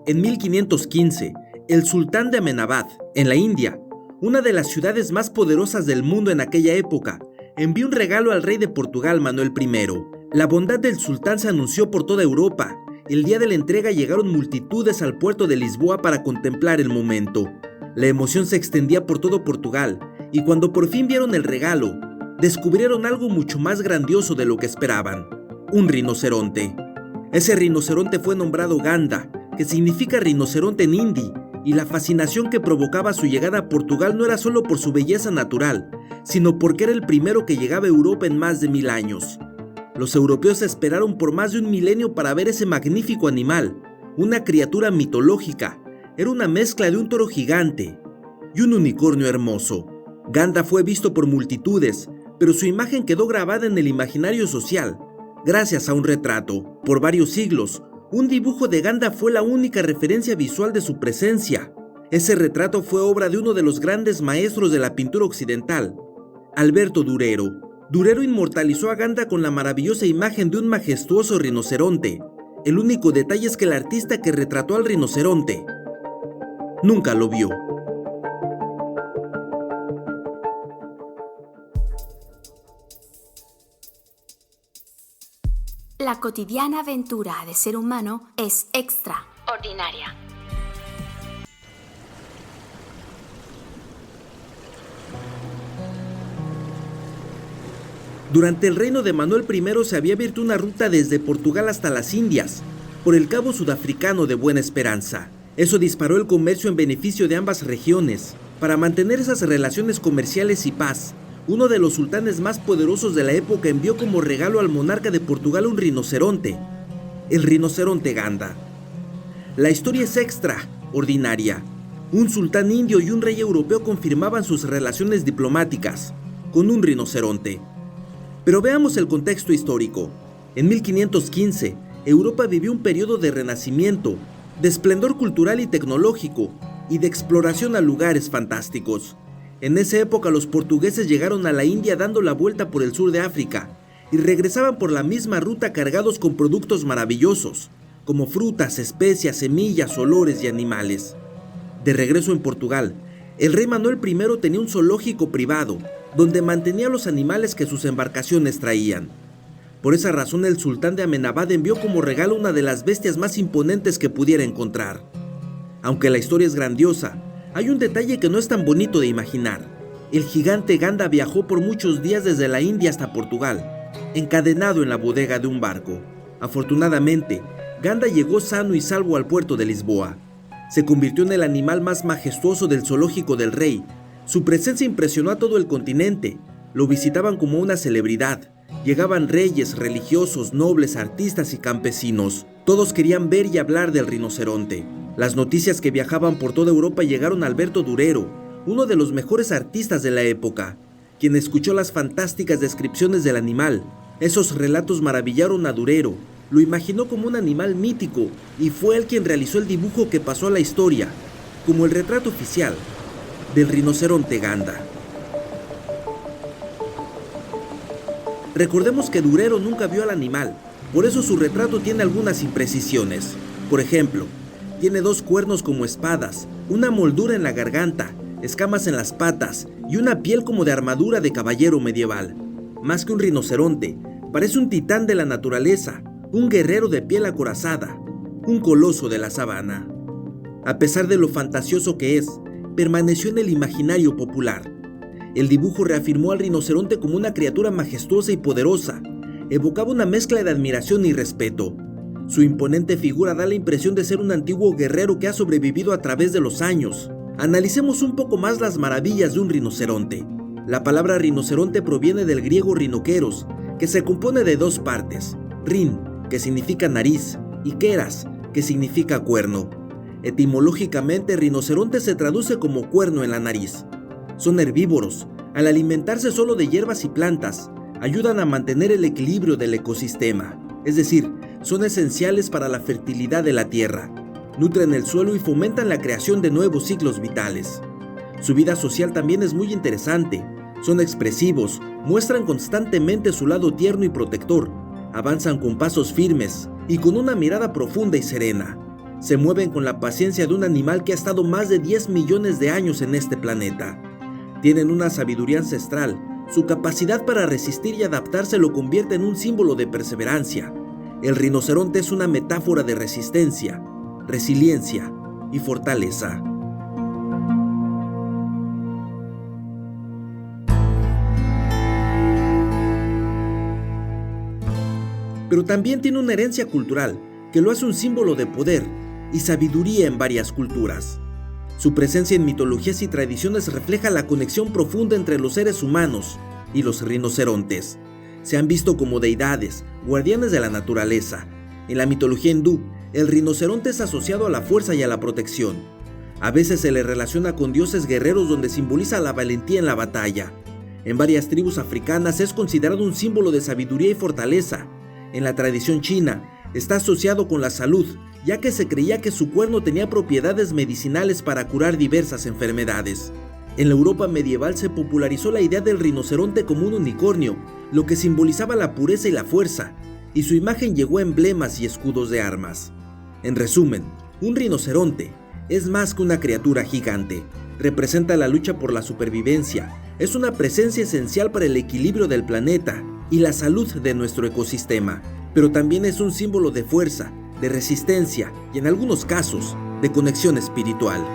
En 1515, el sultán de Amenábad, en la India, una de las ciudades más poderosas del mundo en aquella época, envió un regalo al rey de Portugal, Manuel I. La bondad del sultán se anunció por toda Europa. El día de la entrega llegaron multitudes al puerto de Lisboa para contemplar el momento. La emoción se extendía por todo Portugal, y cuando por fin vieron el regalo, descubrieron algo mucho más grandioso de lo que esperaban: un rinoceronte. Ese rinoceronte fue nombrado Ganda, que significa rinoceronte en hindi, y la fascinación que provocaba su llegada a Portugal no era solo por su belleza natural, sino porque era el primero que llegaba a Europa en más de 1000 años. Los europeos esperaron por más de un milenio para ver ese magnífico animal, una criatura mitológica. Era una mezcla de un toro gigante y un unicornio hermoso. Ganda fue visto por multitudes, pero su imagen quedó grabada en el imaginario social, gracias a un retrato. Por varios siglos, un dibujo de Ganda fue la única referencia visual de su presencia. Ese retrato fue obra de uno de los grandes maestros de la pintura occidental, Alberto Durero. Durero inmortalizó a Ganda con la maravillosa imagen de un majestuoso rinoceronte. El único detalle es que el artista que retrató al rinoceronte nunca lo vio. La cotidiana aventura de ser humano es extraordinaria. Durante el reino de Manuel I se había abierto una ruta desde Portugal hasta las Indias, por el cabo sudafricano de Buena Esperanza. Eso disparó el comercio en beneficio de ambas regiones. Para mantener esas relaciones comerciales y paz, uno de los sultanes más poderosos de la época envió como regalo al monarca de Portugal un rinoceronte, el rinoceronte Ganda. La historia es extraordinaria. Un sultán indio y un rey europeo confirmaban sus relaciones diplomáticas con un rinoceronte. Pero veamos el contexto histórico. En 1515, Europa vivió un periodo de renacimiento, de esplendor cultural y tecnológico, y de exploración a lugares fantásticos. En esa época los portugueses llegaron a la India dando la vuelta por el sur de África, y regresaban por la misma ruta cargados con productos maravillosos, como frutas, especias, semillas, olores y animales. De regreso en Portugal, el rey Manuel I tenía un zoológico privado, donde mantenía los animales que sus embarcaciones traían. Por esa razón el sultán de Amenábad envió como regalo una de las bestias más imponentes que pudiera encontrar. Aunque la historia es grandiosa, hay un detalle que no es tan bonito de imaginar. El gigante Ganda viajó por muchos días desde la India hasta Portugal, encadenado en la bodega de un barco. Afortunadamente, Ganda llegó sano y salvo al puerto de Lisboa. Se convirtió en el animal más majestuoso del zoológico del rey. Su presencia impresionó a todo el continente. Lo visitaban como una celebridad. Llegaban reyes, religiosos, nobles, artistas y campesinos. Todos querían ver y hablar del rinoceronte. Las noticias que viajaban por toda Europa llegaron a Alberto Durero, uno de los mejores artistas de la época, quien escuchó las fantásticas descripciones del animal. Esos relatos maravillaron a Durero. Lo imaginó como un animal mítico y fue él quien realizó el dibujo que pasó a la historia como el retrato oficial del rinoceronte Ganda. Recordemos que Durero nunca vio al animal, por eso su retrato tiene algunas imprecisiones. Por ejemplo, tiene 2 cuernos como espadas, una moldura en la garganta, escamas en las patas y una piel como de armadura de caballero medieval. Más que un rinoceronte, parece un titán de la naturaleza, un guerrero de piel acorazada, un coloso de la sabana. A pesar de lo fantasioso que es, permaneció en el imaginario popular. El dibujo reafirmó al rinoceronte como una criatura majestuosa y poderosa. Evocaba una mezcla de admiración y respeto. Su imponente figura da la impresión de ser un antiguo guerrero que ha sobrevivido a través de los años. Analicemos un poco más las maravillas de un rinoceronte. La palabra rinoceronte proviene del griego rinokeros, que se compone de 2 partes: rin, que significa nariz, y keras, que significa cuerno. Etimológicamente, rinoceronte se traduce como cuerno en la nariz. Son herbívoros. Al alimentarse solo de hierbas y plantas, ayudan a mantener el equilibrio del ecosistema. Es decir, son esenciales para la fertilidad de la tierra. Nutren el suelo y fomentan la creación de nuevos ciclos vitales. Su vida social también es muy interesante. Son expresivos, muestran constantemente su lado tierno y protector. Avanzan con pasos firmes y con una mirada profunda y serena. Se mueven con la paciencia de un animal que ha estado más de 10 millones de años en este planeta. Tienen una sabiduría ancestral. Su capacidad para resistir y adaptarse lo convierte en un símbolo de perseverancia. El rinoceronte es una metáfora de resistencia, resiliencia y fortaleza. Pero también tiene una herencia cultural que lo hace un símbolo de poder y sabiduría en varias culturas. Su presencia en mitologías y tradiciones refleja la conexión profunda entre los seres humanos y los rinocerontes. Se han visto como deidades, guardianes de la naturaleza. En la mitología hindú, el rinoceronte es asociado a la fuerza y a la protección. A veces se le relaciona con dioses guerreros donde simboliza la valentía en la batalla. En varias tribus africanas es considerado un símbolo de sabiduría y fortaleza. En la tradición china, está asociado con la salud, ya que se creía que su cuerno tenía propiedades medicinales para curar diversas enfermedades. En la Europa medieval se popularizó la idea del rinoceronte como un unicornio, lo que simbolizaba la pureza y la fuerza, y su imagen llegó a emblemas y escudos de armas. En resumen, un rinoceronte es más que una criatura gigante. Representa la lucha por la supervivencia, es una presencia esencial para el equilibrio del planeta y la salud de nuestro ecosistema, pero también es un símbolo de fuerza, de resistencia y en algunos casos, de conexión espiritual.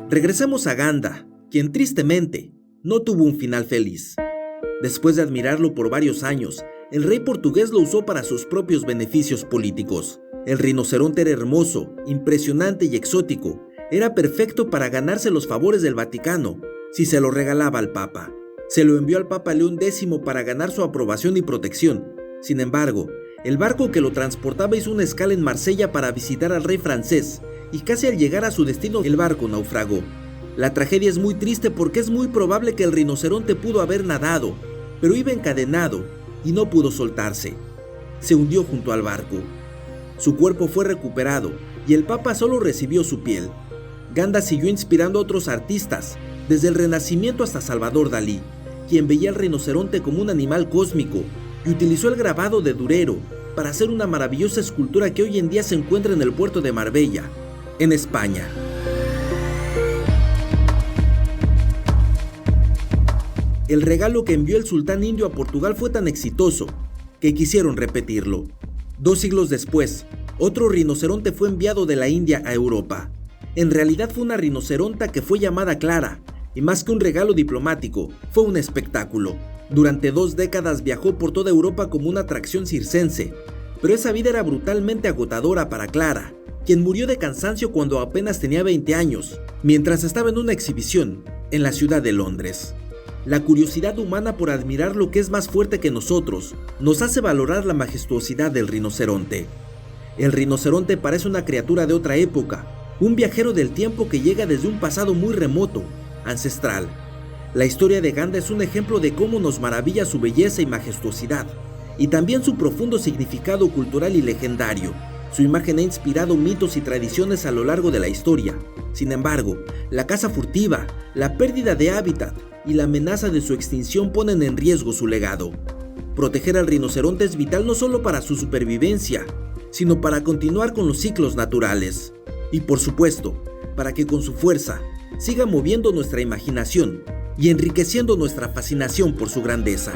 Regresemos a Ganda, quien tristemente no tuvo un final feliz. Después de admirarlo por varios años, el rey portugués lo usó para sus propios beneficios políticos. El rinoceronte era hermoso, impresionante y exótico. Era perfecto para ganarse los favores del Vaticano si se lo regalaba al Papa. Se lo envió al Papa León X para ganar su aprobación y protección. Sin embargo, el barco que lo transportaba hizo una escala en Marsella para visitar al rey francés, y casi al llegar a su destino el barco naufragó. La tragedia es muy triste porque es muy probable que el rinoceronte pudo haber nadado, pero iba encadenado y no pudo soltarse. Se hundió junto al barco. Su cuerpo fue recuperado y el Papa solo recibió su piel. Ganda siguió inspirando a otros artistas, desde el Renacimiento hasta Salvador Dalí, quien veía al rinoceronte como un animal cósmico y utilizó el grabado de Durero para hacer una maravillosa escultura que hoy en día se encuentra en el puerto de Marbella, en España. El regalo que envió el sultán indio a Portugal fue tan exitoso que quisieron repetirlo. 2 siglos después, otro rinoceronte fue enviado de la India a Europa. En realidad fue una rinoceronta que fue llamada Clara, y más que un regalo diplomático, fue un espectáculo. Durante 2 décadas viajó por toda Europa como una atracción circense, pero esa vida era brutalmente agotadora para Clara, quien murió de cansancio cuando apenas tenía 20 años, mientras estaba en una exhibición en la ciudad de Londres. La curiosidad humana por admirar lo que es más fuerte que nosotros nos hace valorar la majestuosidad del rinoceronte. El rinoceronte parece una criatura de otra época, un viajero del tiempo que llega desde un pasado muy remoto, ancestral. La historia de Ganda es un ejemplo de cómo nos maravilla su belleza y majestuosidad, y también su profundo significado cultural y legendario. Su imagen ha inspirado mitos y tradiciones a lo largo de la historia. Sin embargo, la caza furtiva, la pérdida de hábitat y la amenaza de su extinción ponen en riesgo su legado. Proteger al rinoceronte es vital no solo para su supervivencia, sino para continuar con los ciclos naturales. Y por supuesto, para que con su fuerza siga moviendo nuestra imaginación y enriqueciendo nuestra fascinación por su grandeza.